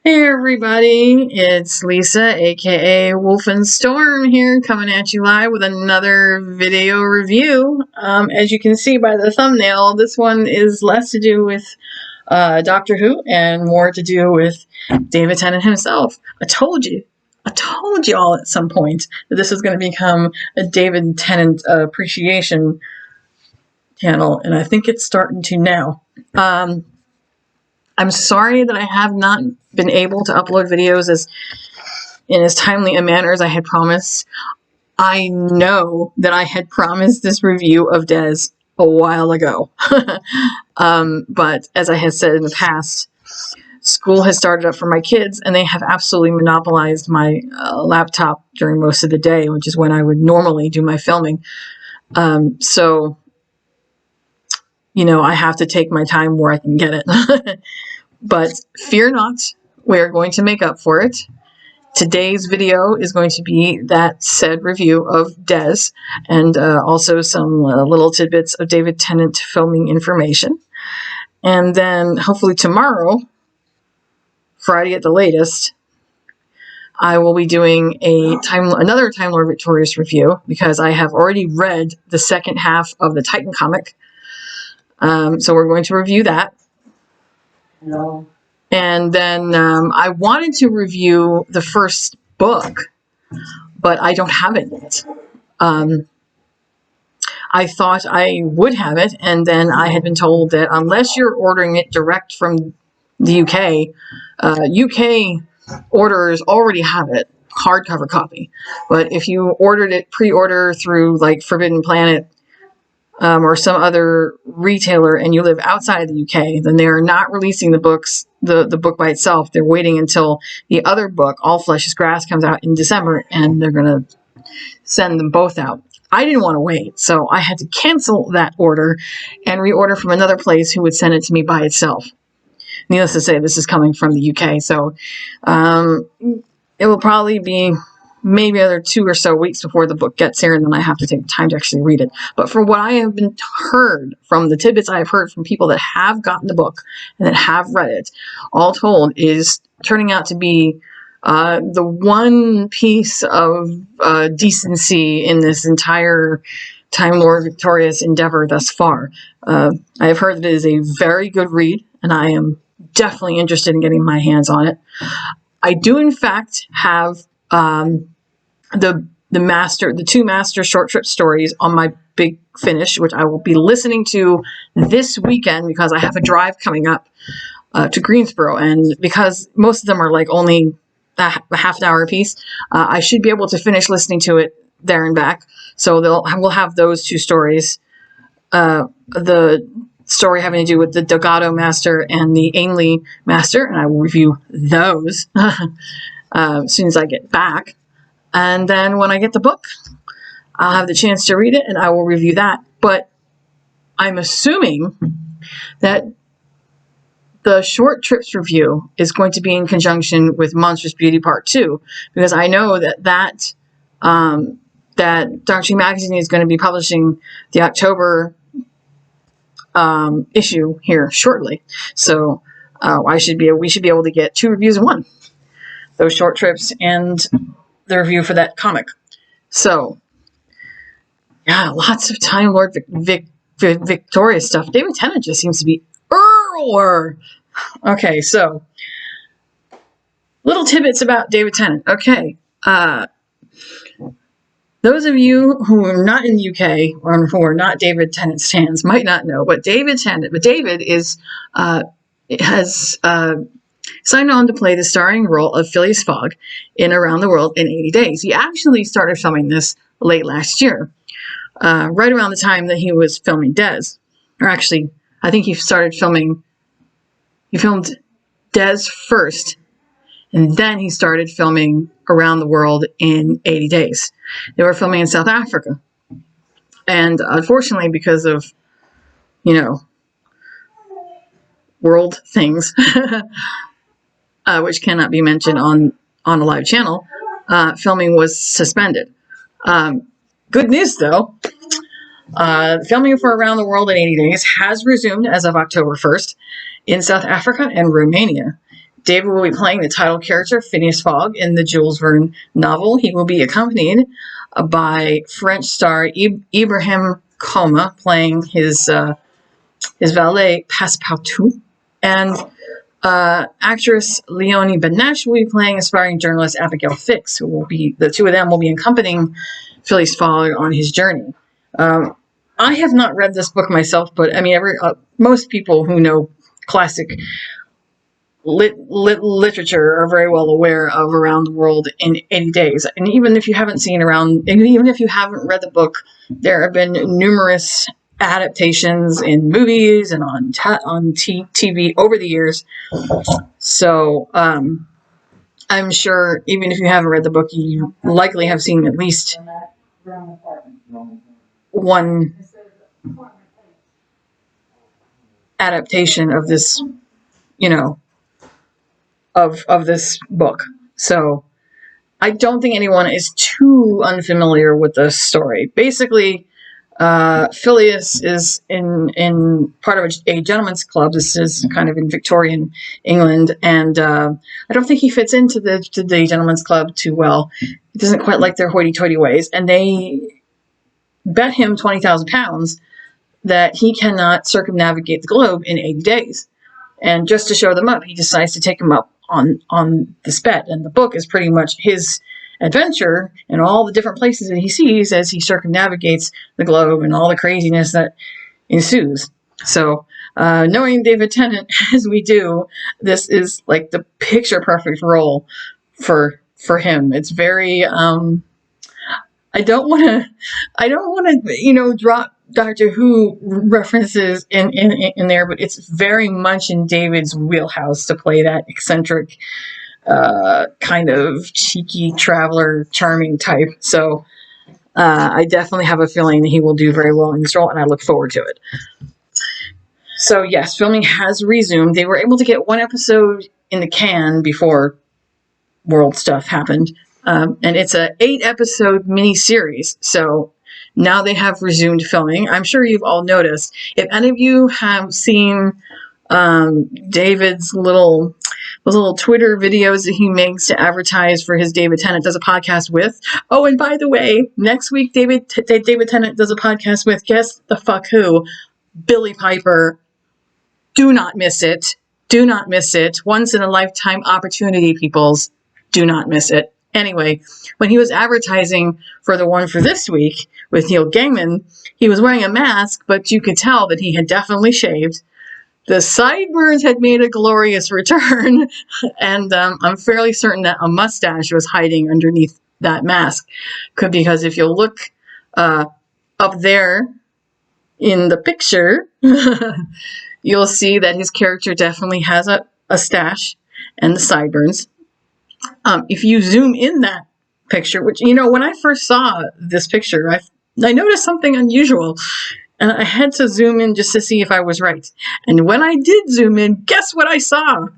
Hey everybody, it's Lisa, aka Wolf and Storm here, coming at you live with another video review. As you can see by the thumbnail, this one is less to do with Doctor Who and more to do with David Tennant himself. I told you all at some point that this is going to become a David Tennant appreciation channel, and I think it's starting to now. I'm sorry that I have not been able to upload videos in as timely a manner as I had promised. I know that I had promised this review of Des a while ago. But as I had said in the past, school has started up for my kids, and they have absolutely monopolized my laptop during most of the day, which is when I would normally do my filming. So, you know, I have to take my time where I can get it. But fear not, we're going to make up for it. Today's video is going to be that said review of Des, and also some little tidbits of David Tennant filming information. And then hopefully tomorrow, Friday at the latest, I will be doing another Time Lord Victorious review, because I have already read the second half of the Titan comic. So we're going to review that. No. And then I wanted to review the first book, but I don't have it yet. I thought I would have it, and then I had been told that unless you're ordering it direct from the UK, UK orders already have it, hardcover copy. But if you ordered it pre-order through like Forbidden Planet, or some other retailer, and you live outside of the UK, then they are not releasing the books, the book by itself. They're waiting until the other book, All Flesh is Grass, comes out in December, and they're going to send them both out. I didn't want to wait, so I had to cancel that order and reorder from another place who would send it to me by itself. Needless to say, this is coming from the UK, so it will probably be maybe another 2 or so weeks before the book gets here, and then I have to take time to actually read it. But from what I have been heard, from the tidbits I have heard from people that have gotten the book and that have read it, all told, is turning out to be the one piece of decency in this entire Time Lord Victorious endeavor thus far. I have heard that it is a very good read, and I am definitely interested in getting my hands on it. I do, in fact, have the two master short trip stories on my big finish, which I will be listening to this weekend because I have a drive coming up to Greensboro, and because most of them are like only a half an hour a piece, I should be able to finish listening to it there and back. So we'll have those two stories. The story having to do with the Delgado Master and the Ainley Master, and I will review those as soon as I get back. And then when I get the book, I'll have the chance to read it, and I will review that. But I'm assuming that the short trips review is going to be in conjunction with Monstrous Beauty Part 2, because I know that Doctor Who Magazine is going to be publishing the October issue here shortly. So we should be able to get 2 reviews in one. Those short trips and the review for that comic. So, yeah, lots of Time Lord Victorious stuff. David Tennant just seems to be Okay, so little tidbits about David Tennant. Okay, those of you who are not in the UK or who are not David Tennant fans might not know, but David is has signed on to play the starring role of Phileas Fogg in Around the World in 80 Days. He actually started filming this late last year, right around the time that he was filming Des. Or actually, I think he filmed Des first, and then he started filming Around the World in 80 Days. They were filming in South Africa. And unfortunately, because of, world things, which cannot be mentioned on a live channel, filming was suspended. Good news, though. Filming for Around the World in 80 Days has resumed as of October 1st in South Africa and Romania. David will be playing the title character, Phineas Fogg, in the Jules Verne novel. He will be accompanied by French star Ibrahim Koma, playing his valet, Passepartout, and actress Leonie Benesch will be playing aspiring journalist Abigail Fix, who will be, the two of them will be accompanying Phileas Fogg on his journey. I have not read this book myself, but I mean, most people who know classic literature are very well aware of Around the World in 80 Days. And even if you haven't even if you haven't read the book, there have been numerous adaptations in movies and on TV over the years. So I'm sure even if you haven't read the book, you likely have seen at least one adaptation of this, of this book. So I don't think anyone is too unfamiliar with the story. Basically, Phileas is in part of a gentleman's club. This is kind of in Victorian England, and I don't think he fits into the gentleman's club too well. He doesn't quite like their hoity-toity ways, and they bet him £20,000 that he cannot circumnavigate the globe in 80 days. And just to show them up, he decides to take them up on this bet. And the book is pretty much his adventure and all the different places that he sees as he circumnavigates the globe and all the craziness that ensues. So knowing David Tennant as we do, this is like the picture perfect role for him. It's very I don't want to drop Doctor Who references in there, but it's very much in David's wheelhouse to play that eccentric, kind of cheeky traveler, charming type. So I definitely have a feeling that he will do very well in this role, and I look forward to it. So yes, filming has resumed. They were able to get one episode in the can before world stuff happened, and it's a 8-episode miniseries. So now they have resumed filming. I'm sure you've all noticed. If any of you have seen David's little Twitter videos that he makes to advertise for his David Tennant Does a Podcast With. Oh, and by the way, next week David Tennant does a podcast with, guess the fuck who? Billy Piper. Do not miss it. Do not miss it. Once in a lifetime opportunity, peoples. Do not miss it. Anyway, when he was advertising for the one for this week with Neil Gaiman, he was wearing a mask, but you could tell that he had definitely shaved. The sideburns had made a glorious return, and I'm fairly certain that a mustache was hiding underneath that mask. Because if you look up there in the picture, you'll see that his character definitely has a stash and the sideburns. If you zoom in that picture, which, when I first saw this picture, I noticed something unusual, and I had to zoom in just to see if I was right. And when I did zoom in, guess what I saw?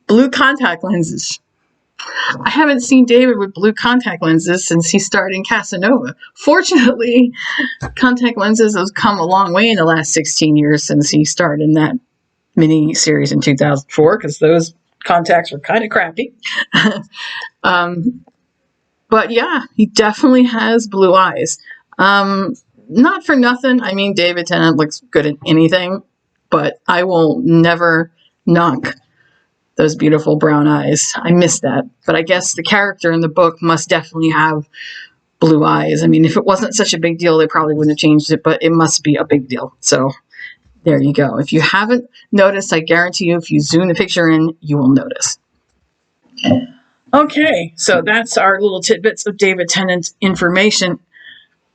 Blue contact lenses. I haven't seen David with blue contact lenses since he starred in Casanova. Fortunately, contact lenses have come a long way in the last 16 years since he starred in that mini series in 2004, because those contacts were kind of crappy. But yeah, he definitely has blue eyes. Not for nothing. I mean, David Tennant looks good at anything, but I will never knock those beautiful brown eyes. I miss that. But I guess the character in the book must definitely have blue eyes. I mean, if it wasn't such a big deal, they probably wouldn't have changed it, but it must be a big deal. So there you go. If you haven't noticed, I guarantee you, if you zoom the picture in, you will notice. Okay, so that's our little tidbits of David Tennant information.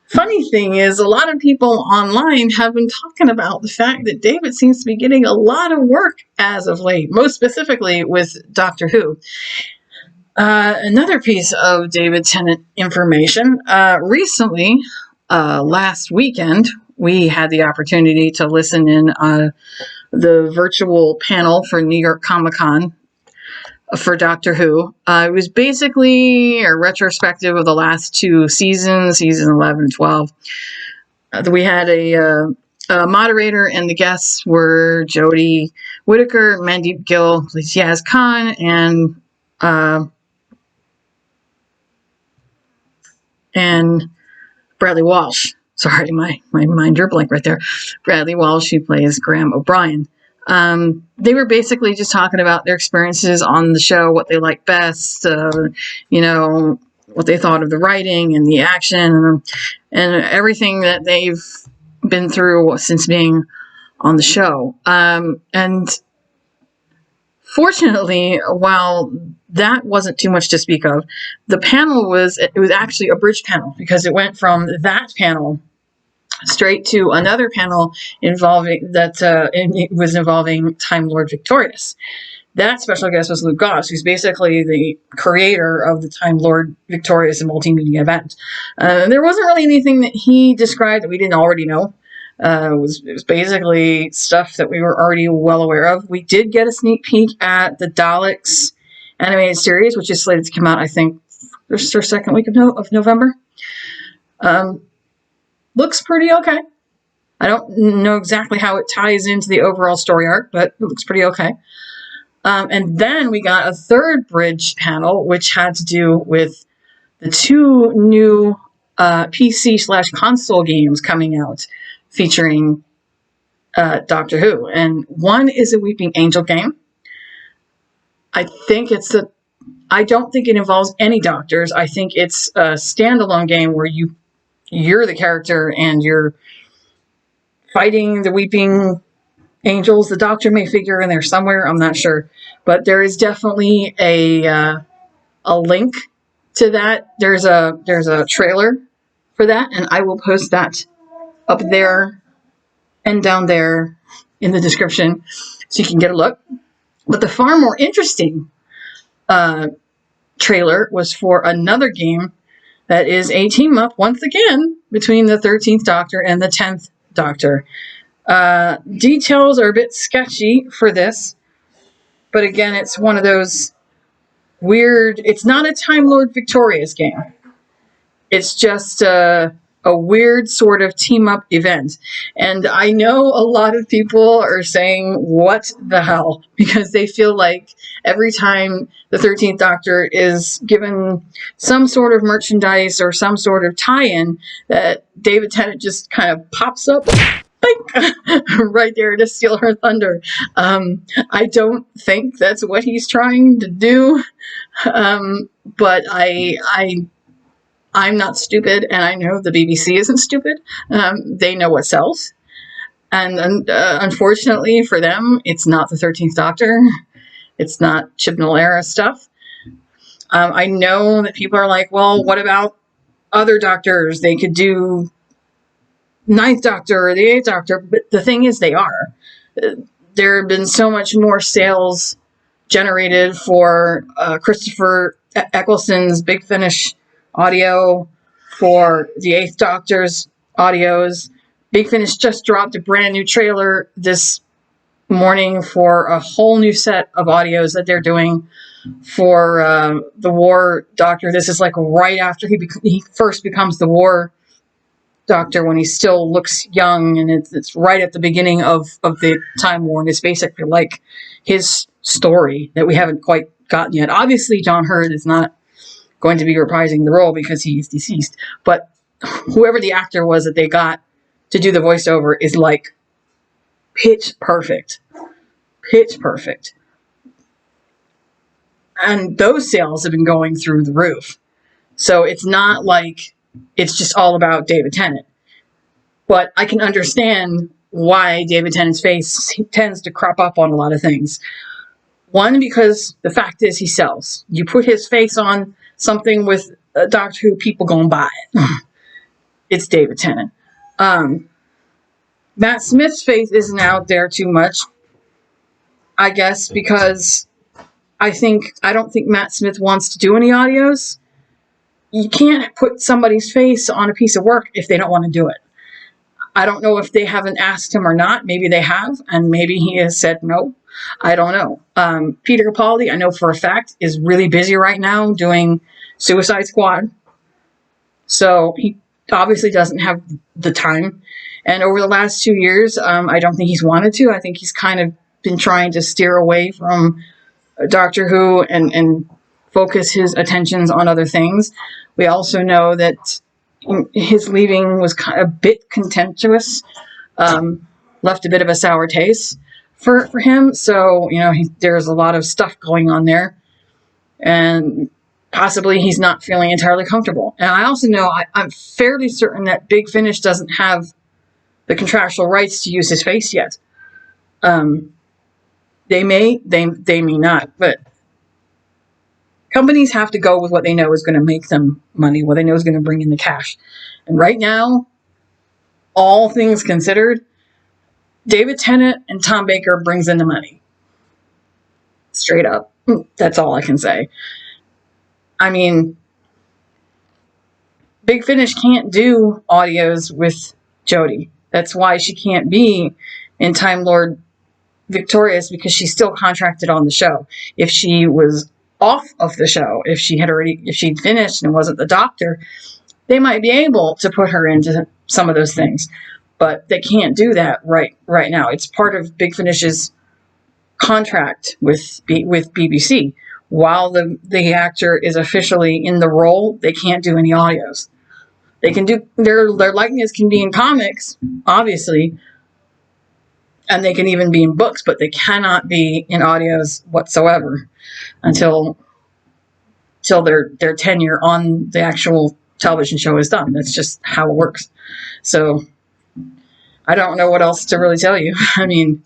Funny thing is, a lot of people online have been talking about the fact that David seems to be getting a lot of work as of late, most specifically with Doctor Who. Another piece of David Tennant information. Recently, last weekend, we had the opportunity to listen in the virtual panel for New York Comic Con for Doctor Who. It was basically a retrospective of the last two seasons, season 11 and 12. We had a Moderator and the guests were Jodie Whittaker, Mandeep Gill, Yaz Khan, and Bradley Walsh. Sorry, my mind drew blank right there. Bradley Walsh, who plays Graham O'Brien. They were basically just talking about their experiences on the show, what they liked best, what they thought of the writing and the action and everything that they've been through since being on the show. And fortunately, while that wasn't too much to speak of, the panel was actually a bridge panel, because it went from that panel straight to another panel involving Time Lord Victorious. That special guest was Luke Goss, who's basically the creator of the Time Lord Victorious and multimedia event. There wasn't really anything that he described that we didn't already know. It was basically stuff that we were already well aware of. We did get a sneak peek at the Daleks animated series, which is slated to come out, I think, first or second week of November. Looks pretty okay. I don't know exactly how it ties into the overall story arc, but it looks pretty okay. And then we got a third bridge panel, which had to do with the 2 new PC/console games coming out featuring Doctor Who. And one is a Weeping Angel game. I don't think it involves any doctors. I think it's a standalone game where you're the character and you're fighting the Weeping Angels. The Doctor may figure in there somewhere. I'm not sure, but there is definitely a link to that. There's a trailer for that, and I will post that up there and down there in the description so you can get a look. But the far more interesting trailer was for another game that is a team up once again between the 13th Doctor and the 10th Doctor. Details are a bit sketchy for this, but again, it's one of those weird. It's not a Time Lord Victorious game. It's just a weird sort of team up event. And I know a lot of people are saying, what the hell? Because they feel like every time the 13th Doctor is given some sort of merchandise or some sort of tie-in, that David Tennant just kind of pops up right there to steal her thunder. I don't think that's what he's trying to do. But I'm not stupid, and I know the BBC isn't stupid. They know what sells. And unfortunately for them, it's not the 13th Doctor. It's not Chibnall era stuff. I know that people are like, well, what about other Doctors? They could do 9th Doctor or the 8th Doctor. But the thing is, they are. There have been so much more sales generated for Christopher Eccleston's Big Finish audio, for the 8th Doctor's audios. Big Finish just dropped a brand new trailer this morning for a whole new set of audios that they're doing for the War Doctor. This is like right after he first becomes the War Doctor, when he still looks young, and it's right at the beginning of the Time War, and it's basically like his story that we haven't quite gotten yet. Obviously, John Hurt is not going to be reprising the role because he's deceased, but whoever the actor was that they got to do the voiceover is like pitch perfect. And those sales have been going through the roof. So it's not like it's just all about David Tennant. But I can understand why David Tennant's face tends to crop up on a lot of things. One, because the fact is he sells. You put his face on something with Doctor Who, people going buy it. It's David Tennant. Matt Smith's face isn't out there too much, I guess, because I don't think Matt Smith wants to do any audios. You can't put somebody's face on a piece of work if they don't want to do it. I don't know if they haven't asked him or not. Maybe they have, and maybe he has said no. I don't know. Peter Capaldi, I know for a fact, is really busy right now doing Suicide Squad. So he obviously doesn't have the time. And over the last 2 years, I don't think he's wanted to. I think he's kind of been trying to steer away from Doctor Who and focus his attentions on other things. We also know that his leaving was kind of a bit contemptuous, left a bit of a sour taste for him. So, there's a lot of stuff going on there. And possibly he's not feeling entirely comfortable. And I also know, I'm fairly certain that Big Finish doesn't have the contractual rights to use his face yet. They may not, but companies have to go with what they know is going to make them money, what they know is going to bring in the cash. And right now, all things considered, David Tennant and Tom Baker brings in the money. Straight up. That's all I can say. I mean, Big Finish can't do audios with Jodie. That's why she can't be in Time Lord Victorious, because she's still contracted on the show. If she was off of the show, if she'd finished and wasn't the Doctor, they might be able to put her into some of those things. But they can't do that right now. It's part of Big Finish's contract with BBC. While the actor is officially in the role, they can't do any audios. They can do their likeness can be in comics, obviously, and they can even be in books, but they cannot be in audios whatsoever until their tenure on the actual television show is done. That's just how it works. So I don't know what else to really tell you. I mean,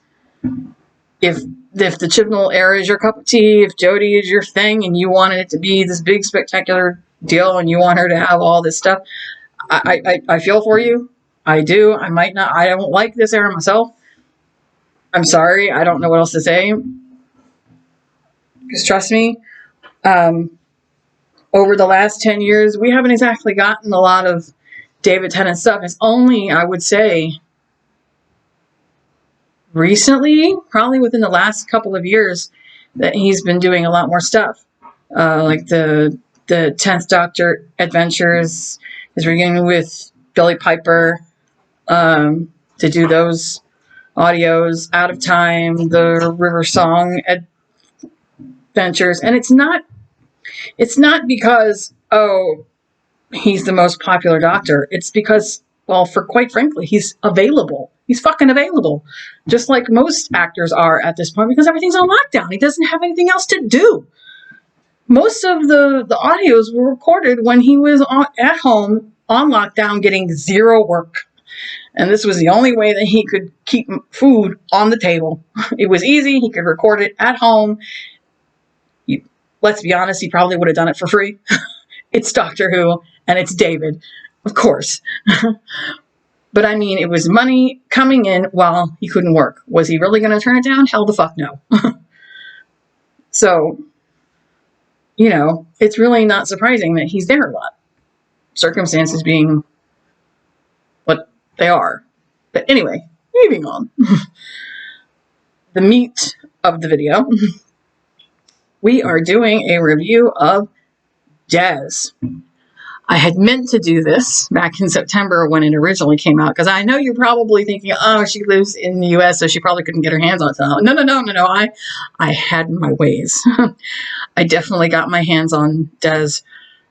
if the Chibnall era is your cup of tea, if Jodie is your thing and you wanted it to be this big spectacular deal and you want her to have all this stuff, I feel for you. I do. I might not. I don't like this era myself. I'm sorry. I don't know what else to say. Because trust me, over the last 10 years, we haven't exactly gotten a lot of David Tennant stuff. It's only, I would say, recently, probably within the last couple of years, that he's been doing a lot more stuff. Like the 10th Doctor Adventures, is reunion with Billy Piper, to do those audios. Out of Time, the River Song Adventures. And it's not because, he's the most popular Doctor. It's because, well, for quite frankly, he's available. He's fucking available. Just like most actors are at this point, because everything's on lockdown. He doesn't have anything else to do. Most of the audios were recorded when he was at home on lockdown getting zero work. And this was the only way that he could keep food on the table. It was easy. He could record it at home. Let's be honest, he probably would have done it for free. It's Doctor Who, and it's David, of course. But I mean, it was money coming in while he couldn't work. Was he really going to turn it down? Hell the fuck no. So, it's really not surprising that he's there a lot. Circumstances being what they are. But anyway, moving on. The meat of the video. We are doing a review of Des. I had meant to do this back in September when it originally came out, because I know you're probably thinking, oh, she lives in the U.S., so she probably couldn't get her hands on it. No. I had my ways. I definitely got my hands on Des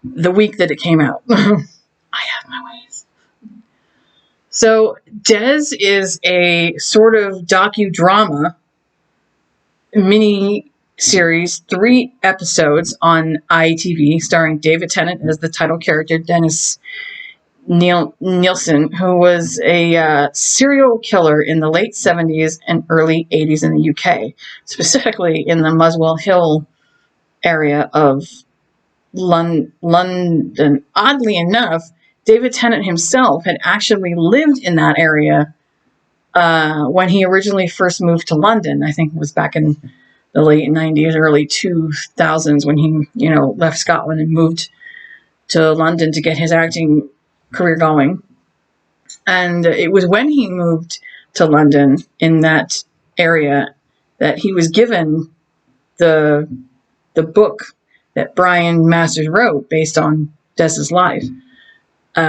the week that it came out. I have my ways. So Des is a sort of docudrama mini series, 3 episodes on ITV, starring David Tennant as the title character, Dennis Nilsen, who was a serial killer in the late 70s and early 80s in the UK, specifically in the Muswell Hill area of London. Oddly enough, David Tennant himself had actually lived in that area when he originally first moved to London. I think it was back in the late 90s, early 2000s, when he, left Scotland and moved to London to get his acting career going. And it was when he moved to London in that area that he was given the book that Brian Masters wrote based on Des's life.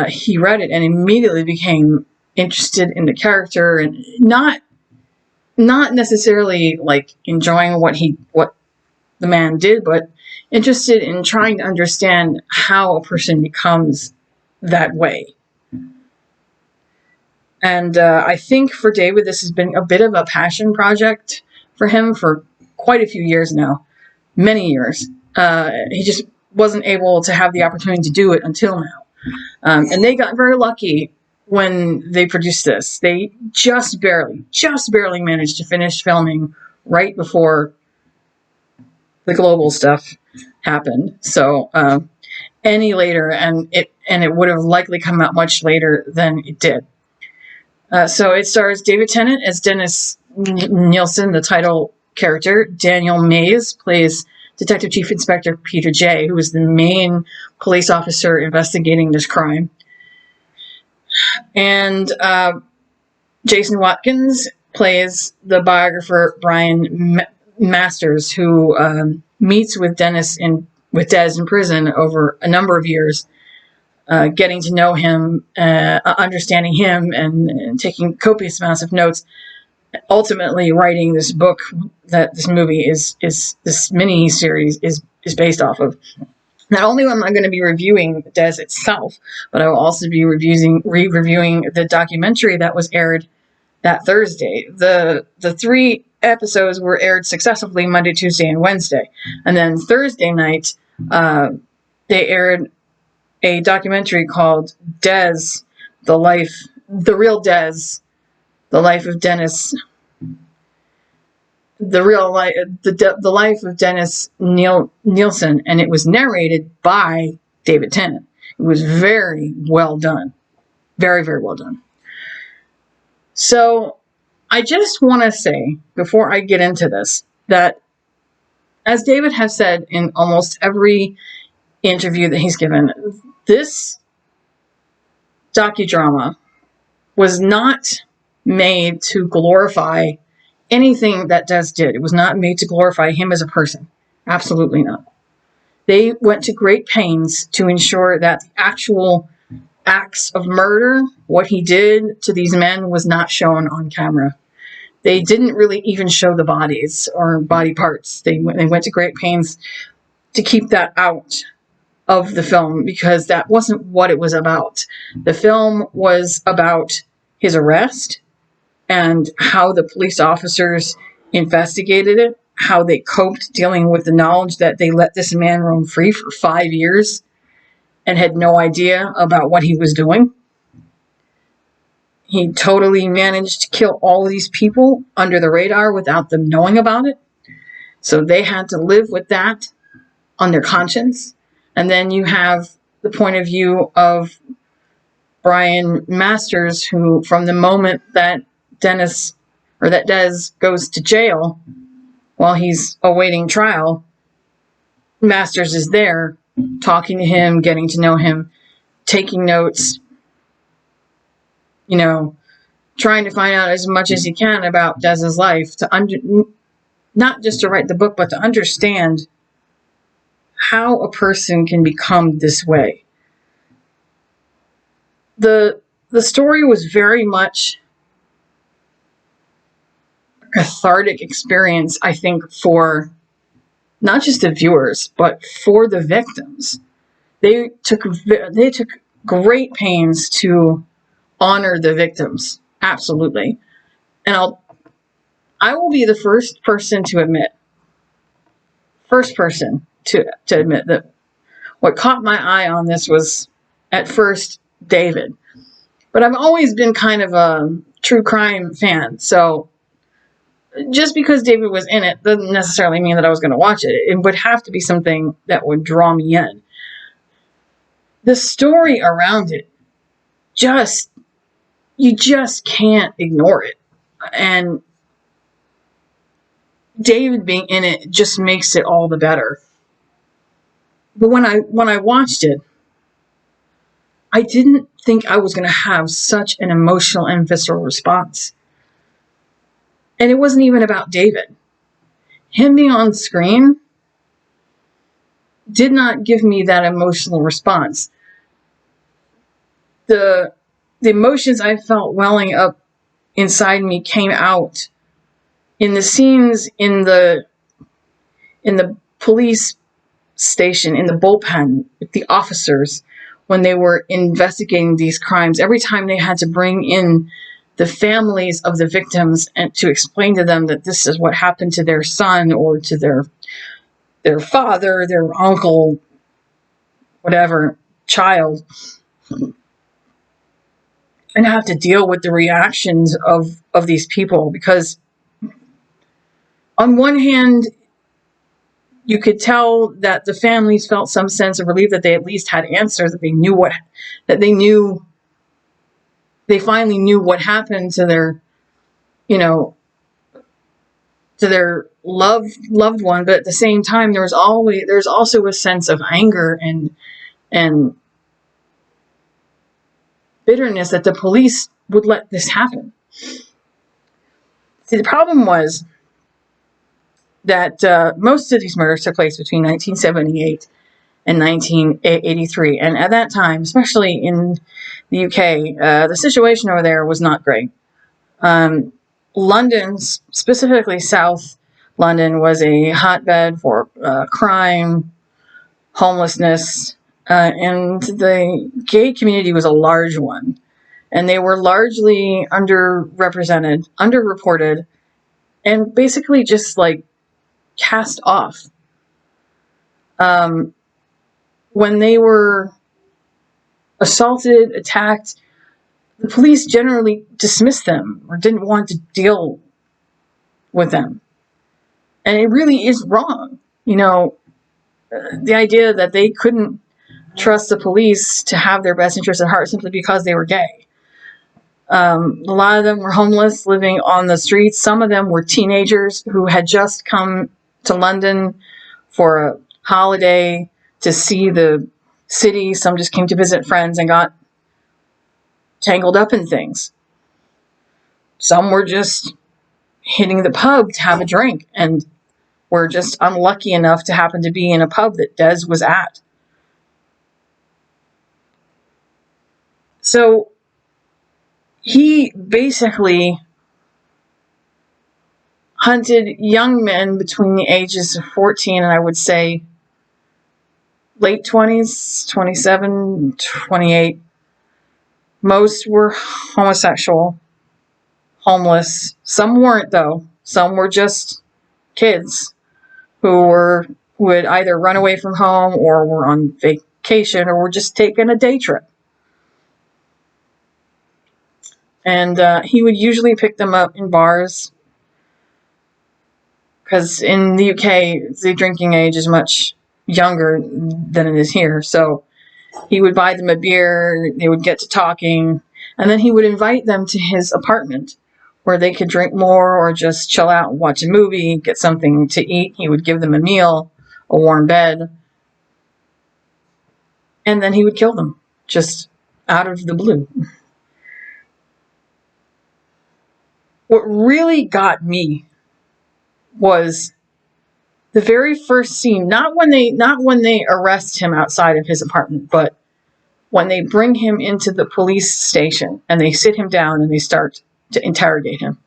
He read it and immediately became interested in the character and not necessarily like enjoying what the man did, but interested in trying to understand how a person becomes that way. And I think for David, this has been a bit of a passion project for him for quite a few years now, many years. He just wasn't able to have the opportunity to do it until now. And they got very lucky when they produced this. They just barely managed to finish filming right before the global stuff happened. So any later, and it would have likely come out much later than it did. So it stars David Tennant as Dennis Nilsen, the title character. Daniel Mays plays Detective Chief Inspector Peter J., who is the main police officer investigating this crime. And Jason Watkins plays the biographer Brian Masters, who meets with Des in prison over a number of years, getting to know him, understanding him, and taking copious amounts of notes. Ultimately, writing this book that this movie this mini series is based off of. Not only am I going to be reviewing Des itself, but I will also be reviewing the documentary that was aired that Thursday. The 3 episodes were aired successively Monday, Tuesday, and Wednesday. And then Thursday night, they aired a documentary called Des, the life of Dennis, the life of Dennis Nilsen, and it was narrated by David Tennant. It was very well done. Very, very well done. So I just want to say, before I get into this, that as David has said in almost every interview that he's given, this docudrama was not made to glorify anything that Des did. It was not made to glorify him as a person. Absolutely not. They went to great pains to ensure that the actual acts of murder, what he did to these men, was not shown on camera. They didn't really even show the bodies or body parts. They went to great pains to keep that out of the film because that wasn't what it was about. The film was about his arrest and how the police officers investigated it, how they coped dealing with the knowledge that they let this man roam free for 5 years and had no idea about what he was doing. He totally managed to kill all of these people under the radar without them knowing about it. So they had to live with that on their conscience. And then you have the point of view of Brian Masters, who from the moment that Des goes to jail while he's awaiting trial, Masters is there talking to him, getting to know him, taking notes, trying to find out as much as he can about Des's life, not just to write the book, but to understand how a person can become this way. The story was very much a cathartic experience, I think, for not just the viewers, but for the victims. They took great pains to honor the victims, absolutely. And I will be the first person to admit that what caught my eye on this was at first David. But I've always been kind of a true crime fan, so just because David was in it doesn't necessarily mean that I was going to watch it. It would have to be something that would draw me in. The story around it, you just can't ignore it. And David being in it just makes it all the better. But when I watched it, I didn't think I was going to have such an emotional and visceral response. And it wasn't even about David. Him being on screen did not give me that emotional response. The the emotions I felt welling up inside me came out in the scenes in the police station, in the bullpen with the officers when they were investigating these crimes. Every time they had to bring in the families of the victims and to explain to them that this is what happened to their son or to their father, their uncle, whatever, child, and have to deal with the reactions of these people. Because on one hand, you could tell that the families felt some sense of relief that they at least had answers, that they finally knew what happened to their, to their loved one. But at the same time, there's also a sense of anger and bitterness that the police would let this happen. See, the problem was that most of these murders took place between 1978 and 1983. And at that time, especially in the UK, the situation over there was not great. London, specifically South London, was a hotbed for crime, homelessness, and the gay community was a large one. And they were largely underrepresented, underreported, and basically just like cast off. When they were assaulted, attacked, the police generally dismissed them or didn't want to deal with them. And it really is wrong. The idea that they couldn't trust the police to have their best interests at heart simply because they were gay. A lot of them were homeless, living on the streets. Some of them were teenagers who had just come to London for a holiday to see the city. Some just came to visit friends and got tangled up in things. Some were just hitting the pub to have a drink and were just unlucky enough to happen to be in a pub that Des was at. So he basically hunted young men between the ages of 14 and I would say late 20s, 27, 28. Most were homosexual, homeless. Some weren't, though. Some were just kids who would either run away from home or were on vacation or were just taking a day trip. And he would usually pick them up in bars because in the UK, the drinking age is much younger than it is here. So he would buy them a beer, they would get to talking, and then he would invite them to his apartment where they could drink more or just chill out and watch a movie, get something to eat. He would give them a meal, a warm bed, and then he would kill them just out of the blue. What really got me was the very first scene, not when they arrest him outside of his apartment, but when they bring him into the police station and they sit him down and they start to interrogate him.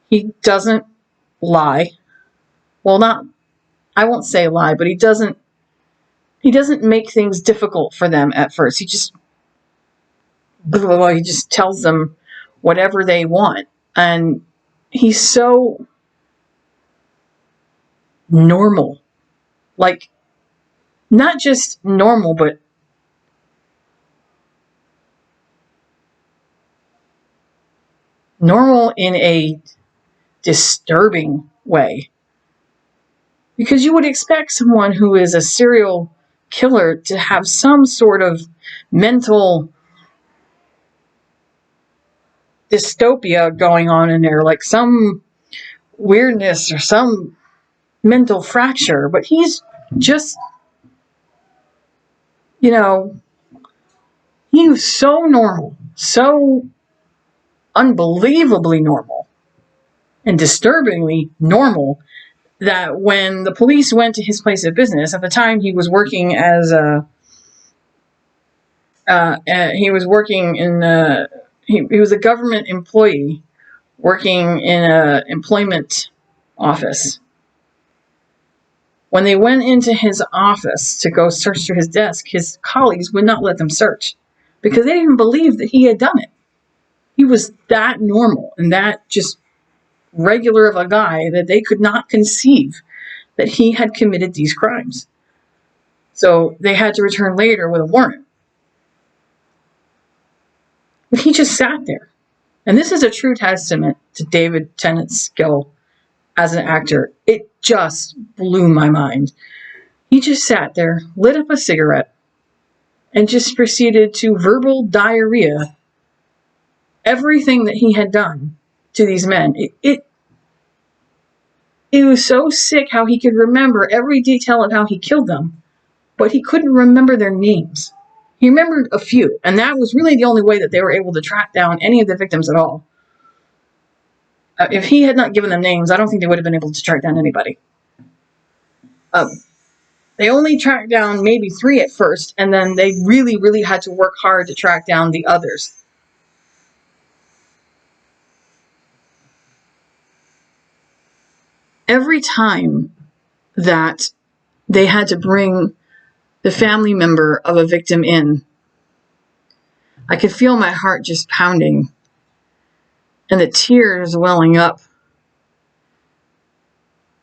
He doesn't lie. Well, I won't say lie, but he doesn't make things difficult for them at first. He just tells them whatever they want. And he's so normal. Like, not just normal, but normal in a disturbing way. Because you would expect someone who is a serial killer to have some sort of mental dystopia going on in there, like some weirdness or some mental fracture. But he's just, he was so normal, so unbelievably normal and disturbingly normal that when the police went to his place of business, at the time he was working as he was working in he was a government employee working in a employment office. When they went into his office to go search through his desk, his colleagues would not let them search because they didn't believe that he had done it. He was that normal and that just regular of a guy that they could not conceive that he had committed these crimes. So they had to return later with a warrant. But he just sat there. And this is a true testament to David Tennant's skill as an actor. It just blew my mind. He just sat there, lit up a cigarette, and just proceeded to verbal diarrhea everything that he had done to these men. It was so sick how he could remember every detail of how he killed them, but he couldn't remember their names. He remembered a few, and that was really the only way that they were able to track down any of the victims at all. If he had not given them names, I don't think they would have been able to track down anybody. They only tracked down maybe 3 at first, and then they really, really had to work hard to track down the others. Every time that they had to bring the family member of a victim in, I could feel my heart just pounding and the tears welling up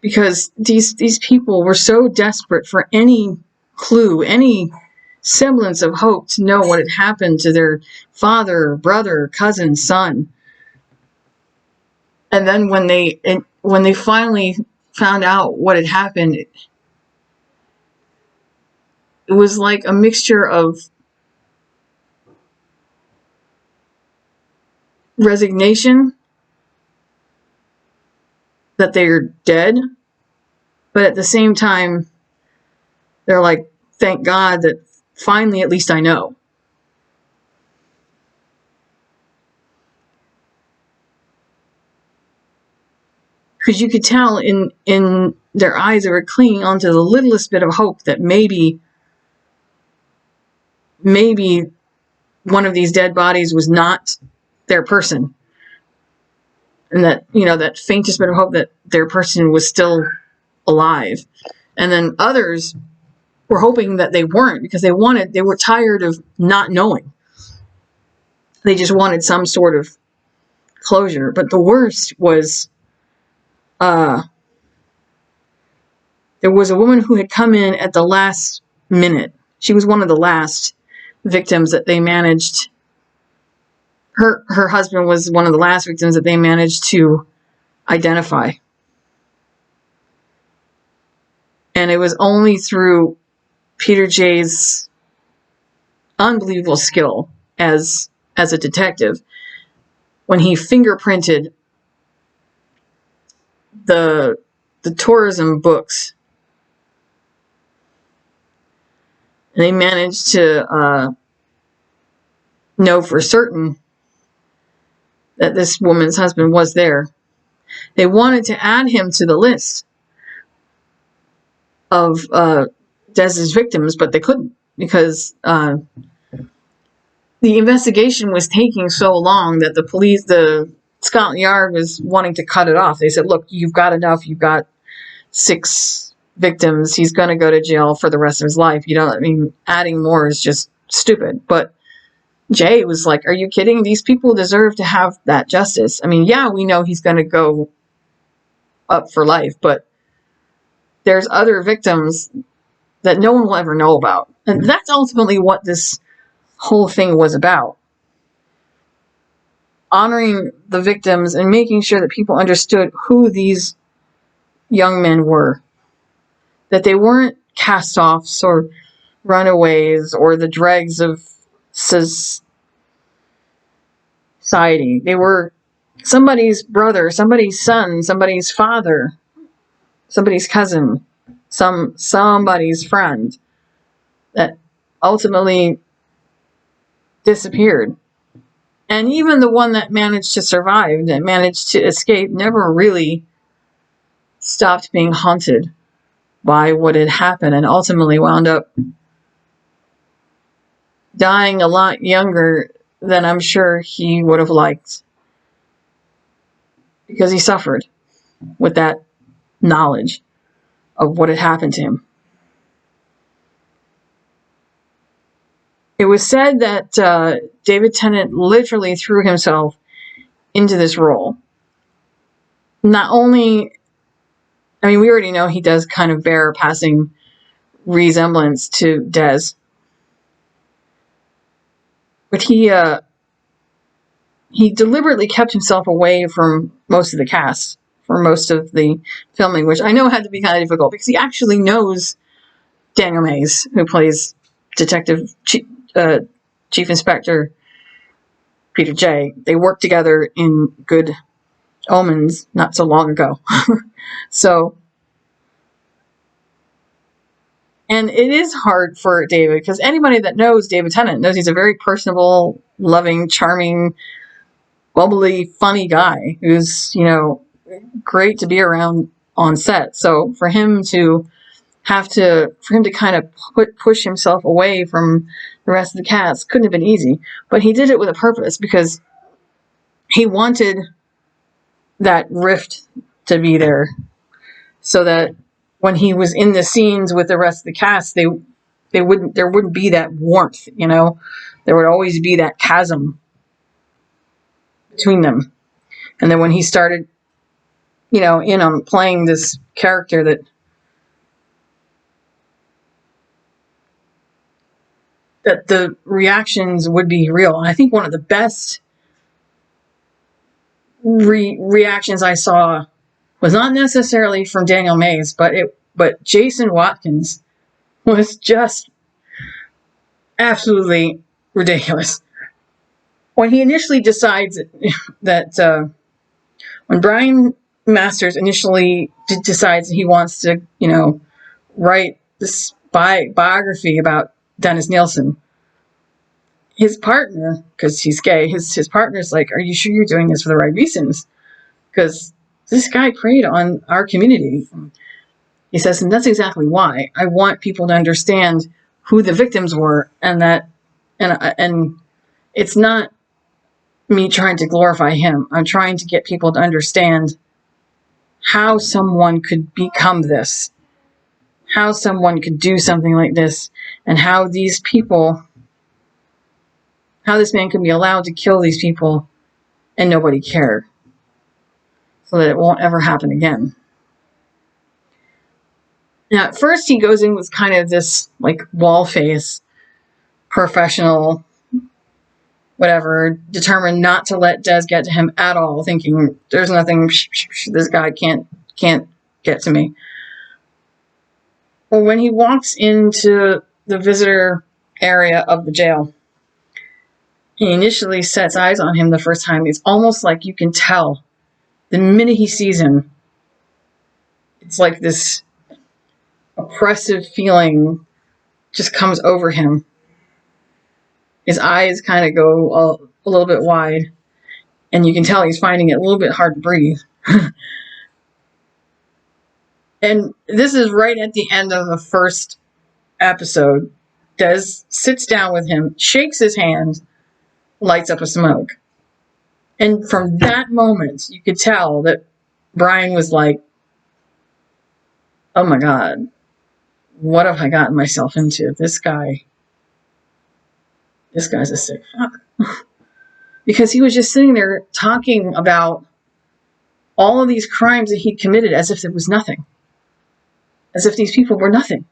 because these people were so desperate for any clue, any semblance of hope to know what had happened to their father, brother, cousin, son. And then when they finally found out what had happened, it was like a mixture of resignation that they're dead, but at the same time, they're like, thank God that finally at least I know. Because you could tell in their eyes they were clinging onto the littlest bit of hope that maybe one of these dead bodies was not their person. And that, that faintest bit of hope that their person was still alive. And then others were hoping that they weren't because they were tired of not knowing. They just wanted some sort of closure. But the worst was there was a woman who had come in at the last minute. She was one of the last victims that they managed. Her husband was one of the last victims that they managed to identify. And it was only through Peter Jay's unbelievable skill as a detective when he fingerprinted the tourism books. And they managed to know for certain that this woman's husband was there. They wanted to add him to the list of Des's victims, but they couldn't because the investigation was taking so long that the Scotland Yard was wanting to cut it off. They said, look, you've got enough. You've got 6 victims. He's going to go to jail for the rest of his life. Adding more is just stupid. But Jay was like, are you kidding? These people deserve to have that justice. Yeah, we know he's going to go up for life, but there's other victims that no one will ever know about. And that's ultimately what this whole thing was about. Honoring the victims and making sure that people understood who these young men were. That they weren't cast-offs or runaways or the dregs of society. They were somebody's brother, somebody's son, somebody's father, somebody's cousin, somebody's friend that ultimately disappeared. And even the one that managed to survive, that managed to escape, never really stopped being haunted by what had happened and ultimately wound up dying a lot younger than I'm sure he would have liked, because he suffered with that knowledge of what had happened to him. It was said that David Tennant literally threw himself into this role. Not only, I mean, we already know he does kind of bear a passing resemblance to Des, but he deliberately kept himself away from most of the cast for most of the filming, which I know had to be kind of difficult because he actually knows Daniel Mays, who plays Chief Inspector Peter J. They worked together in Good Omens not so long ago. So, and it is hard for David, because anybody that knows David Tennant knows he's a very personable, loving, charming, bubbly, funny guy who's, great to be around on set. So for him to kind of push himself away from the rest of the cast couldn't have been easy. But he did it with a purpose, because he wanted that rift to be there, so that when he was in the scenes with the rest of the cast, there wouldn't be that warmth, There would always be that chasm between them. And then when he started, in on playing this character that the reactions would be real. And I think one of the best reactions I saw was not necessarily from Daniel Mays, but Jason Watkins was just absolutely ridiculous. When he initially decides that when Brian Masters initially decides he wants to, write this biography about Dennis Nilsen, his partner, because he's gay, his partner's like, "Are you sure you're doing this for the right reasons? Because this guy preyed on our community." He says, "And that's exactly why. I want people to understand who the victims were, and it's not me trying to glorify him. I'm trying to get people to understand how someone could become this, how someone could do something like this, and how this man can be allowed to kill these people and nobody cared, so that it won't ever happen again." Now, at first he goes in with kind of this like wall face, professional, whatever, determined not to let Des get to him at all, thinking there's nothing, this guy can't get to me. Well, when he walks into the visitor area of the jail, he initially sets eyes on him the first time. It's almost like you can tell the minute he sees him, it's like this oppressive feeling just comes over him. His eyes kind of go a little bit wide, and you can tell he's finding it a little bit hard to breathe. And this is right at the end of the first episode. Des sits down with him, shakes his hand, lights up a smoke. And from that moment, you could tell that Brian was like, "Oh my God, what have I gotten myself into? This guy's a sick fuck." Because he was just sitting there talking about all of these crimes that he'd committed as if it was nothing. As if these people were nothing.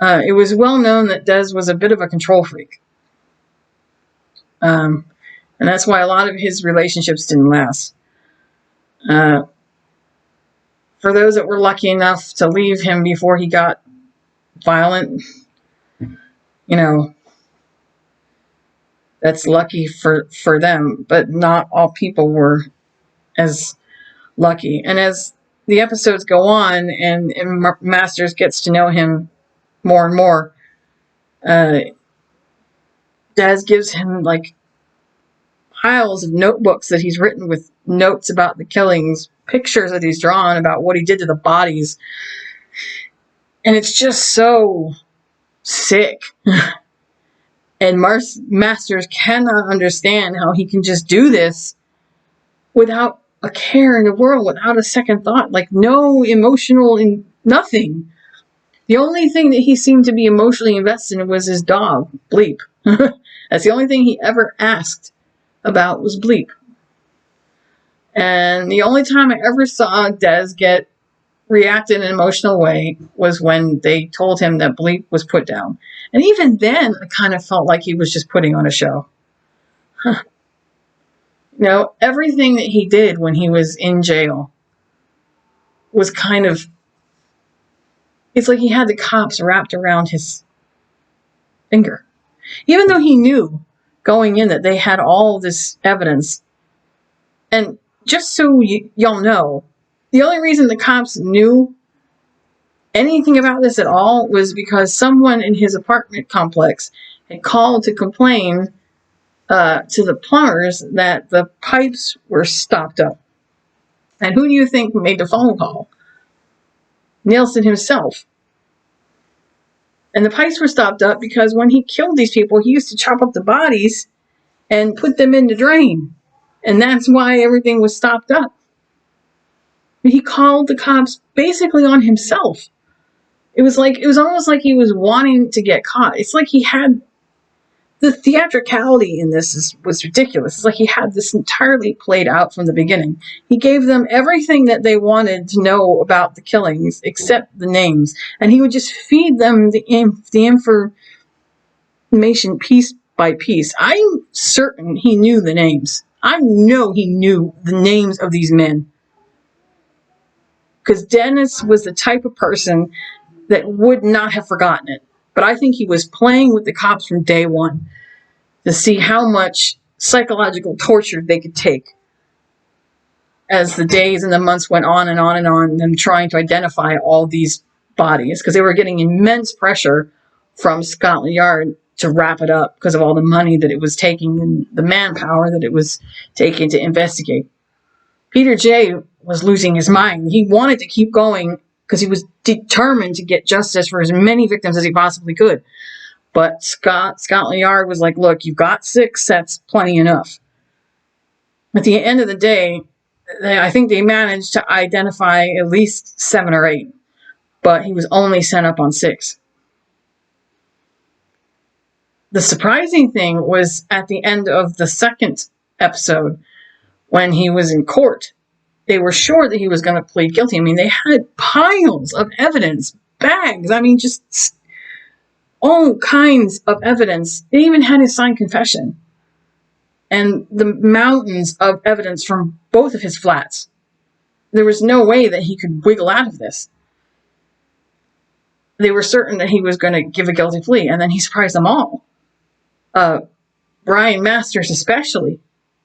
It was well known that Des was a bit of a control freak. And that's why a lot of his relationships didn't last. For those that were lucky enough to leave him before he got violent, that's lucky for them, but not all people were as lucky. And as the episodes go on and Masters gets to know him more and more, Des gives him like piles of notebooks that he's written with notes about the killings, pictures that he's drawn about what he did to the bodies. And it's just so sick. And Masters cannot understand how he can just do this without a care in the world, without a second thought, like no emotional, nothing. The only thing that he seemed to be emotionally invested in was his dog, Bleep. That's the only thing he ever asked about was Bleep. And the only time I ever saw Des react in an emotional way was when they told him that Bleep was put down. And even then, I kind of felt like he was just putting on a show. Everything that he did when he was in jail was kind of, it's like he had the cops wrapped around his finger. Even though he knew going in that they had all this evidence. And just so y'all know, the only reason the cops knew anything about this at all was because someone in his apartment complex had called to complain to the plumbers that the pipes were stopped up. And who do you think made the phone call? Nilsen himself. And the pipes were stopped up because when he killed these people, he used to chop up the bodies and put them in the drain. And that's why everything was stopped up. He called the cops basically on himself. It was almost like he was wanting to get caught. It's like he had the theatricality in this was ridiculous. It's like he had this entirely played out from the beginning. He gave them everything that they wanted to know about the killings except the names. And he would just feed them the information piece by piece. I'm certain he knew the names. I know he knew the names of these men. Because Dennis was the type of person that would not have forgotten it. But I think he was playing with the cops from day one to see how much psychological torture they could take as the days and the months went on and on and on, them trying to identify all these bodies, because they were getting immense pressure from Scotland Yard to wrap it up because of all the money that it was taking and the manpower that it was taking to investigate. Peter J. was losing his mind. He wanted to keep going because he was determined to get justice for as many victims as he possibly could. But Scotland Yard was like, look, you've got 6, that's plenty enough. At the end of the day, I think they managed to identify at least 7 or 8, but he was only sent up on 6. The surprising thing was at the end of the second episode, when he was in court, they were sure that he was going to plead guilty. I mean, they had piles of evidence, bags. I mean, just all kinds of evidence. They even had his signed confession and the mountains of evidence from both of his flats. There was no way that he could wiggle out of this. They were certain that he was going to give a guilty plea, and then he surprised them all. Brian Masters especially.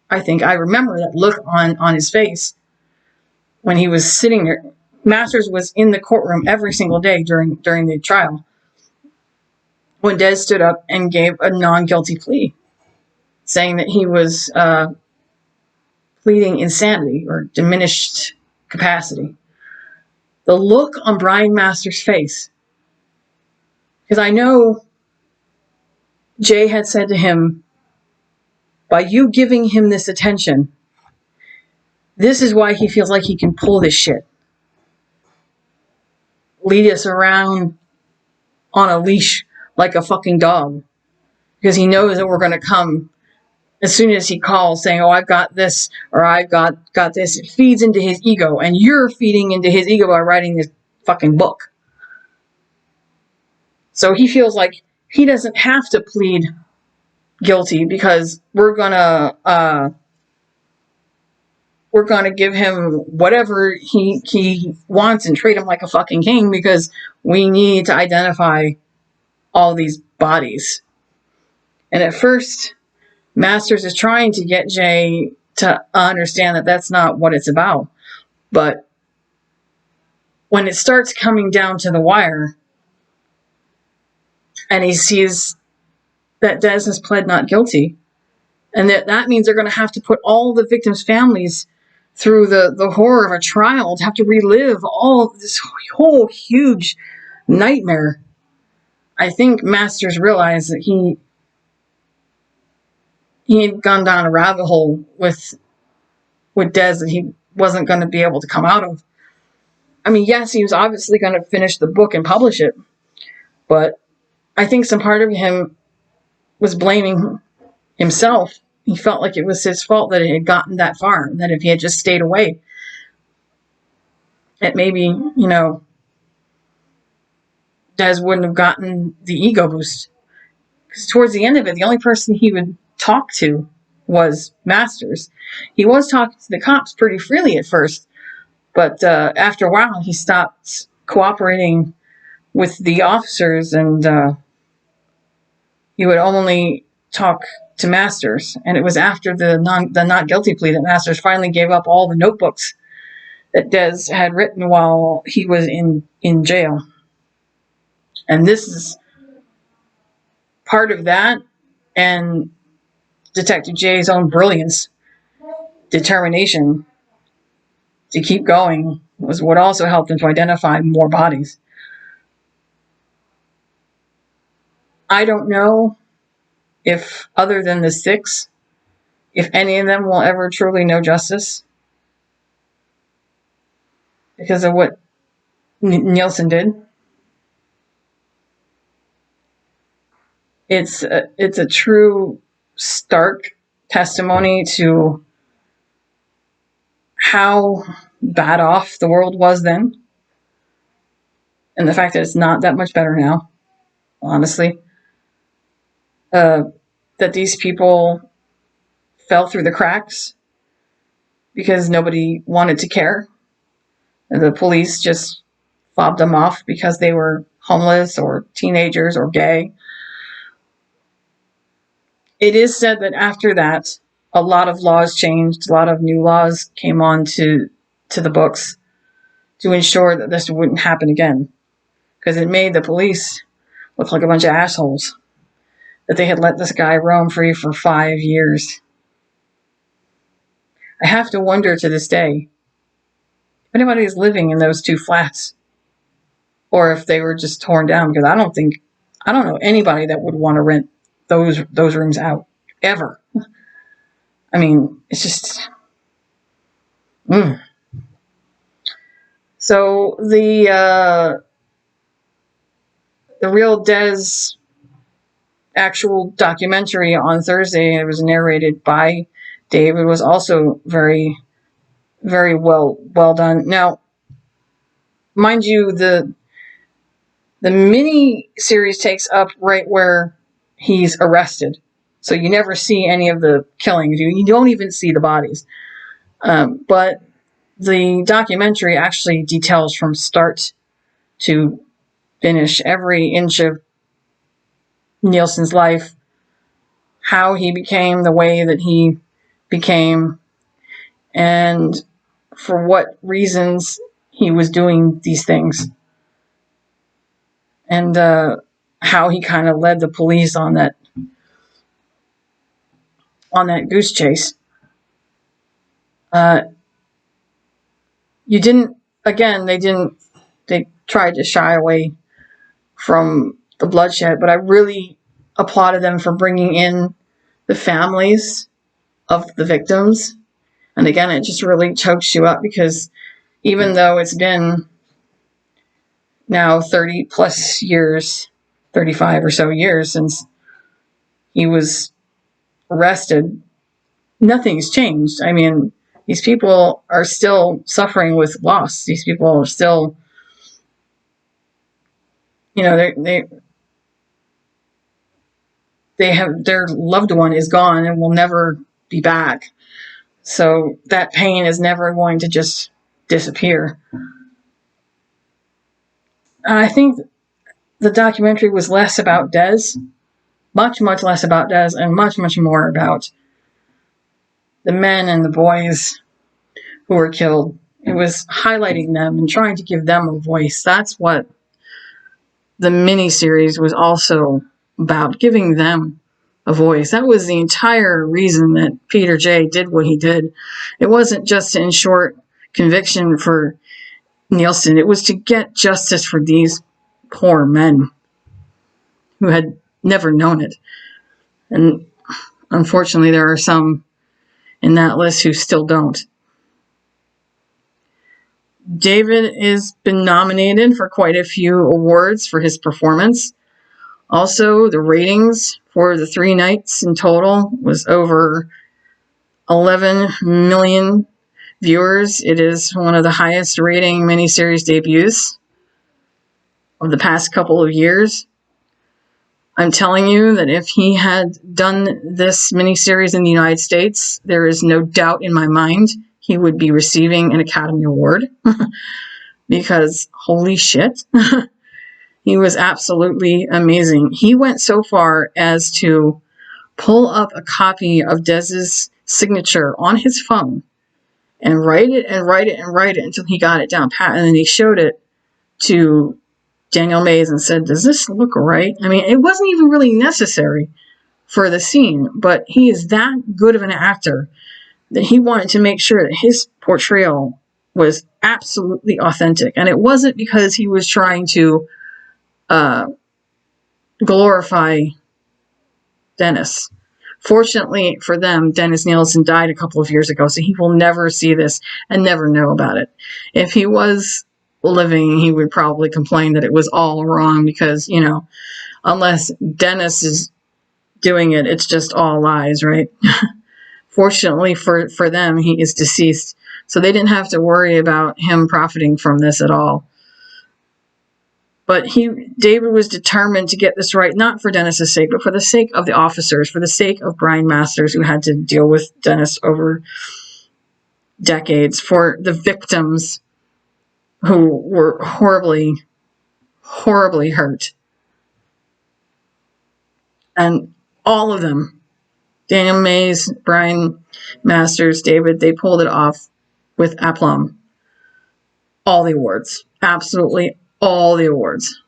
I think I remember that look on his face when he was sitting there. Masters was in the courtroom every single day during the trial when Des stood up and gave a non-guilty plea, saying that he was pleading insanity or diminished capacity. The look on Brian Masters' face, because I know Jay had said to him, by you giving him this attention, this is why he feels like he can pull this shit. Lead us around on a leash like a fucking dog. Because he knows that we're going to come as soon as he calls saying, oh, I've got this or I've got this. It feeds into his ego. And you're feeding into his ego by writing this fucking book. So he feels like he doesn't have to plead guilty because we're gonna give him whatever he wants and treat him like a fucking king because we need to identify all these bodies. And at first, Masters is trying to get Jay to understand that that's not what it's about. But when it starts coming down to the wire and he sees that Des has pled not guilty, and that means they're going to have to put all the victims' families through the horror of a trial, to have to relive all this whole huge nightmare. I think Masters realized that he he had gone down a rabbit hole with Des that he wasn't going to be able to come out of. I mean, yes, he was obviously going to finish the book and publish it, but I think some part of him was blaming himself. He felt like it was his fault that it had gotten that far, that if he had just stayed away, that maybe, Des wouldn't have gotten the ego boost. Because towards the end of it, the only person he would talk to was Masters. He was talking to the cops pretty freely at first, but after a while, he stopped cooperating with the officers, and he would only talk to Masters. And it was after the not guilty plea that Masters finally gave up all the notebooks that Des had written while he was in jail. And this is part of that, and Detective J's own brilliance, determination to keep going was what also helped him to identify more bodies. I don't know if, other than the 6, if any of them will ever truly know justice because of what Nilsen did. It's a true stark testimony to how bad off the world was then, and the fact that it's not that much better now, honestly. That these people fell through the cracks because nobody wanted to care. The police just fobbed them off because they were homeless or teenagers or gay. It is said that after that, a lot of laws changed. A lot of new laws came on to the books to ensure that this wouldn't happen again, because it made the police look like a bunch of assholes, that they had let this guy roam free for 5 years. I have to wonder to this day if anybody is living in those 2 flats, or if they were just torn down, because I don't know anybody that would want to rent those rooms out ever. I mean, it's just. So the real Des actual documentary on Thursday, it was narrated by David, was also very, very well done. Now, mind you, the mini series takes up right where he's arrested, so you never see any of the killings. You don't even see the bodies. But the documentary actually details from start to finish every inch of Nilsen's life, how he became the way that he became, and for what reasons he was doing these things, and how he kind of led the police on that goose chase. They tried to shy away from the bloodshed, but I really applauded them for bringing in the families of the victims. And again, it just really chokes you up, because even though it's been now 30 plus years, 35 or so years since he was arrested, nothing's changed. I mean, these people are still suffering with loss. These people are still, they have, their loved one is gone and will never be back. So that pain is never going to just disappear. I think the documentary was less about Des, much, much less about Des, and much, much more about the men and the boys who were killed. It was highlighting them and trying to give them a voice. That's what the miniseries was also about, giving them a voice. That was the entire reason that Peter J. did what he did. It wasn't just to ensure conviction for Nilsen. It was to get justice for these poor men who had never known it. And unfortunately, there are some in that list who still don't. David has been nominated for quite a few awards for his performance. Also, the ratings for the 3 nights in total was over 11 million viewers. It is one of the highest rating miniseries debuts of the past couple of years. I'm telling you that if he had done this miniseries in the United States, there is no doubt in my mind he would be receiving an Academy Award. Because holy shit, he was absolutely amazing. He went so far as to pull up a copy of Dez's signature on his phone and write it and write it and write it until he got it down pat. And then he showed it to Daniel Mays and said, does this look right? I mean, it wasn't even really necessary for the scene, but he is that good of an actor that he wanted to make sure that his portrayal was absolutely authentic. And it wasn't because he was trying to glorify Dennis. Fortunately for them, Dennis Nilsen died a couple of years ago, so he will never see this and never know about it. If he was living, he would probably complain that it was all wrong because, you know, unless Dennis is doing it, it's just all lies, right? Fortunately for them, he is deceased, so they didn't have to worry about him profiting from this at all. But David was determined to get this right, not for Dennis's sake, but for the sake of the officers, for the sake of Brian Masters, who had to deal with Dennis over decades, for the victims who were horribly, horribly hurt. And all of them, Daniel Mays, Brian Masters, David, they pulled it off with aplomb. All the awards. Absolutely all the awards.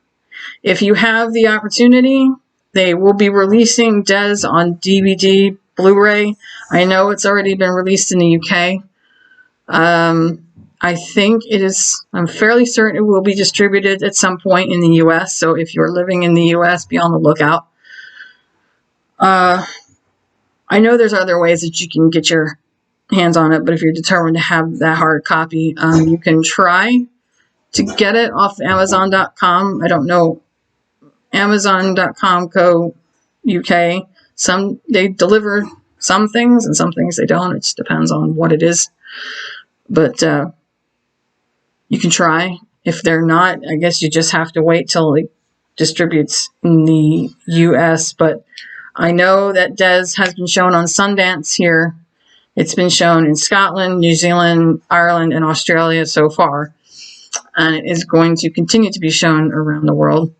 If you have the opportunity, they will be releasing Des on DVD, Blu-ray. I know it's already been released in the UK. I think it is, I'm fairly certain it will be distributed at some point in the US. So if you're living in the US, be on the lookout. I know there's other ways that you can get your hands on it, but if you're determined to have that hard copy, you can try to get it off Amazon.com. I don't know. Amazon.com co UK. They deliver some things and some things they don't. It just depends on what it is. But you can try. If they're not, I guess you just have to wait till it distributes in the US. But I know that Des has been shown on Sundance here. It's been shown in Scotland, New Zealand, Ireland, and Australia so far. And it is going to continue to be shown around the world,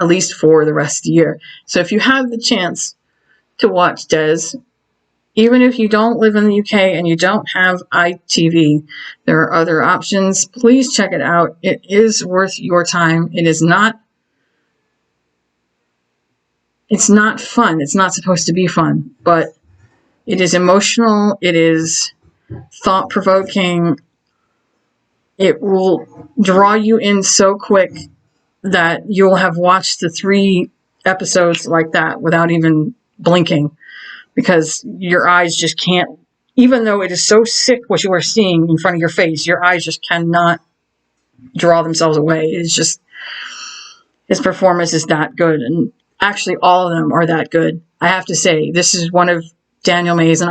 at least for the rest of the year. So if you have the chance to watch Des, even if you don't live in the UK and you don't have ITV, there are other options. Please check it out. It is worth your time. It's not fun. It's not supposed to be fun, but it is emotional. It is thought-provoking. It will draw you in so quick that you'll have watched the 3 episodes like that without even blinking, because your eyes just can't, even though it is so sick what you are seeing in front of your face, your eyes just cannot draw themselves away. It's just, his performance is that good, and actually all of them are that good. I have to say, this is one of Daniel Mays, and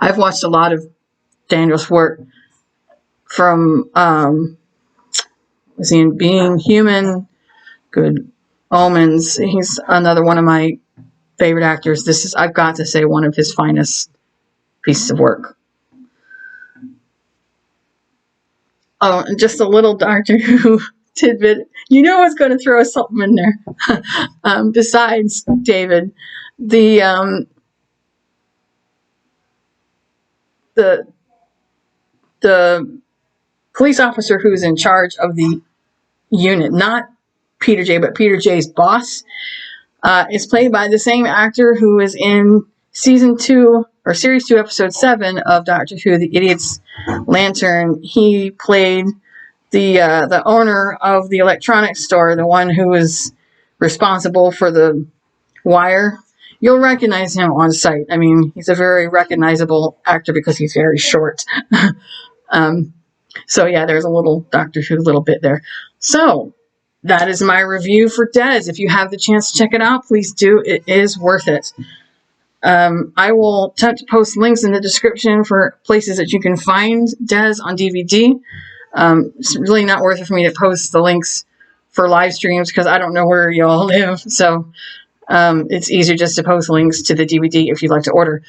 I've watched a lot of Daniel's work from was he in Being Human, Good Omens. He's another one of my favorite actors. This is, I've got to say, one of his finest pieces of work. Oh, and just a little Doctor Who tidbit. You know I was going to throw something in there. Besides David, the police officer who's in charge of the unit, not Peter J, but Peter J's boss, is played by the same actor who is in season 2 or series 2, episode 7 of Doctor Who, The Idiot's Lantern. He played the owner of the electronics store, the one who was responsible for the wire. you'll recognize him on sight. I mean, he's a very recognizable actor because he's very short. So yeah, there's a little Doctor Who little bit there. So that is my review for Des. If you have the chance to check it out, please do. It is worth it. I will attempt to post links in the description for places that you can find Des on DVD. It's really not worth it for me to post the links for live streams because I don't know where y'all live. So it's easier just to post links to the DVD if you'd like to order.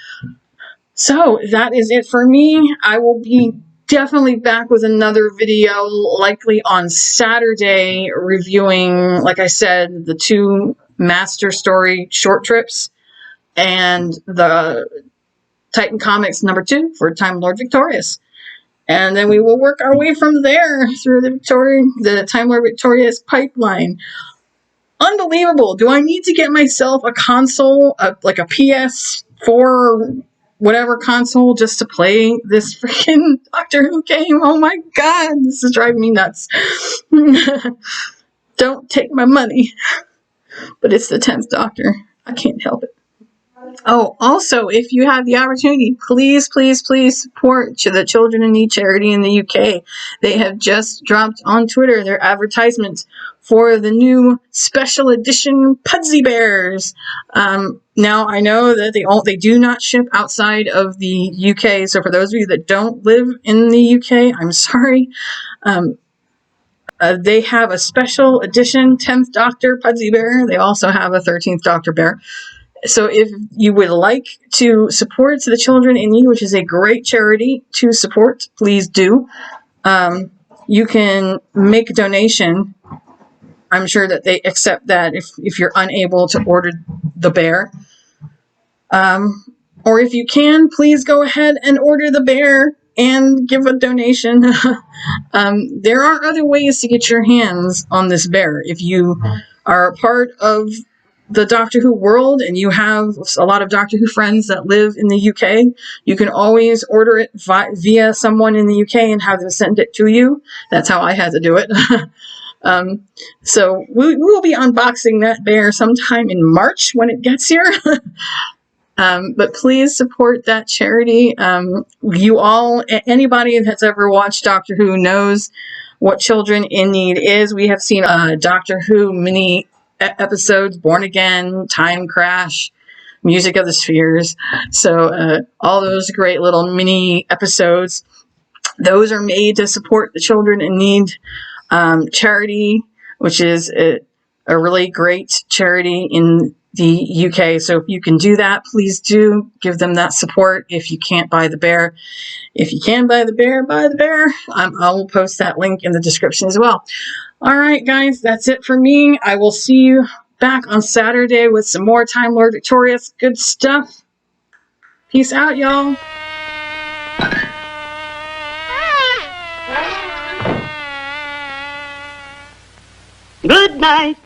So that is it for me. I will be definitely back with another video, likely on Saturday, reviewing, like I said, the 2 Master Story short trips and the Titan Comics #2 for Time Lord Victorious. And then we will work our way from there through the Time Lord Victorious pipeline. Unbelievable. Do I need to get myself a console, like a PS4 whatever console, just to play this freaking Doctor Who game? Oh my god, this is driving me nuts. Don't take my money. But it's the 10th Doctor. I can't help it. Oh, also, if you have the opportunity, please, please, please support the Children in Need charity in the UK. They have just dropped on Twitter their advertisements for the new special edition Pudsey Bears. Now, I know that they do not ship outside of the UK, so for those of you that don't live in the UK, I'm sorry. They have a special edition 10th Doctor Pudsey Bear. They also have a 13th Doctor Bear. So if you would like to support the Children in Need, which is a great charity to support, please do. You can make a donation. I'm sure that they accept that if you're unable to order the bear. Or if you can, please go ahead and order the bear and give a donation. There are other ways to get your hands on this bear. If you are a part of the Doctor Who world and you have a lot of Doctor Who friends that live in the UK, you can always order it via someone in the UK and have them send it to you. That's how I had to do it. So we will be unboxing that bear sometime in March when it gets here. But please support that charity. Anybody that's ever watched Doctor Who knows what Children in Need is. We have seen Doctor Who mini episodes, Born Again, Time Crash, Music of the Spheres. So all those great little mini episodes, those are made to support the Children in Need charity, which is a really great charity in the UK. So if you can do that, please do give them that support. If you can't buy the bear, if you can buy the bear, buy the bear. I will post that link in the description as well. All right, guys, that's it for me. I will see you back on Saturday with some more Time Lord Victorious good stuff. Peace out, y'all. Good night.